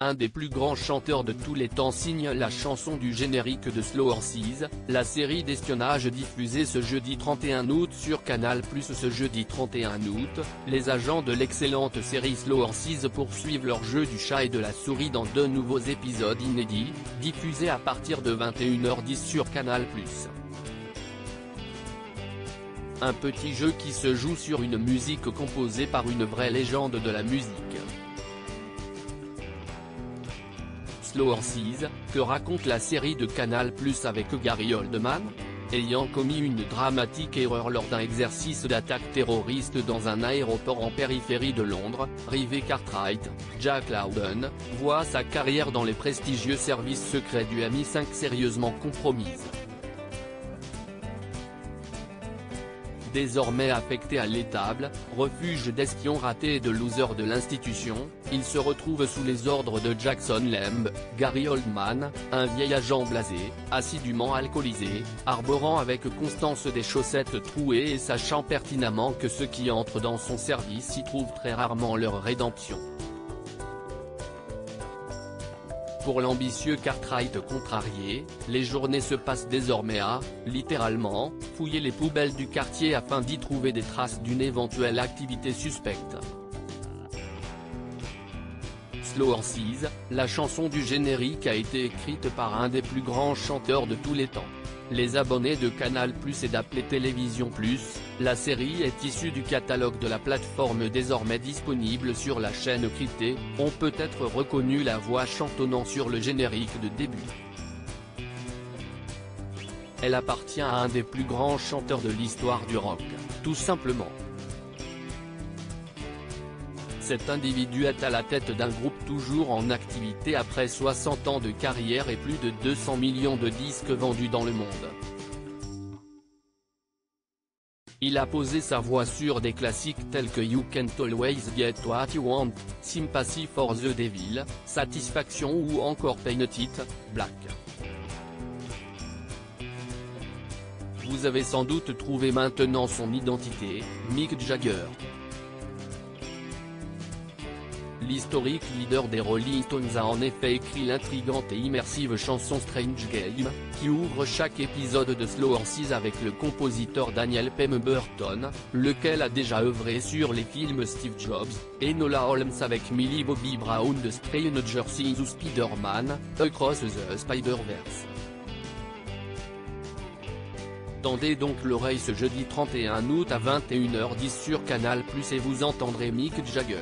un des plus grands chanteurs de tous les temps signe la chanson du générique de Slow Horses, la série d'espionnage diffusée ce jeudi 31 août sur Canal+. Ce jeudi 31 août, les agents de l'excellente série Slow Horses poursuivent leur jeu du chat et de la souris dans 2 nouveaux épisodes inédits, diffusés à partir de 21h10 sur Canal+. Un petit jeu qui se joue sur une musique composée par une vraie légende de la musique. Slow Horses, que raconte la série de Canal+ avec Gary Oldman? Ayant commis une dramatique erreur lors d'un exercice d'attaque terroriste dans un aéroport en périphérie de Londres, River Cartwright, Jack Lowden, voit sa carrière dans les prestigieux services secrets du MI5 sérieusement compromise. Désormais affecté à l'étable, refuge d'espions ratés et de losers de l'institution, il se retrouve sous les ordres de Jackson Lamb, Gary Oldman, un vieil agent blasé, assidûment alcoolisé, arborant avec constance des chaussettes trouées et sachant pertinemment que ceux qui entrent dans son service y trouvent très rarement leur rédemption. Pour l'ambitieux Cartwright contrarié, les journées se passent désormais à, littéralement, fouiller les poubelles du quartier afin d'y trouver des traces d'une éventuelle activité suspecte. Slow Horses, la chanson du générique a été écrite par un des plus grands chanteurs de tous les temps. Les abonnés de Canal+ et d'Apple Télévision+, la série est issue du catalogue de la plateforme désormais disponible sur la chaîne cryptée, ont peut-être reconnu la voix chantonnant sur le générique de début. Elle appartient à un des plus grands chanteurs de l'histoire du rock, tout simplement. Cet individu est à la tête d'un groupe toujours en activité après 60 ans de carrière et plus de 200 millions de disques vendus dans le monde. Il a posé sa voix sur des classiques tels que You Can't Always Get What You Want, Sympathy for the Devil, Satisfaction ou encore Paint It Black. Vous avez sans doute trouvé maintenant son identité, Mick Jagger. L'historique leader des Rolling Stones a en effet écrit l'intrigante et immersive chanson Strange Game, qui ouvre chaque épisode de Slow Horses avec le compositeur Daniel Pemberton, lequel a déjà œuvré sur les films Steve Jobs, et Enola Holmes avec Millie Bobby Brown de Stranger Things ou Spider-Man, Across the Spider-Verse. Tendez donc l'oreille ce jeudi 31 août à 21h10 sur Canal+ et vous entendrez Mick Jagger.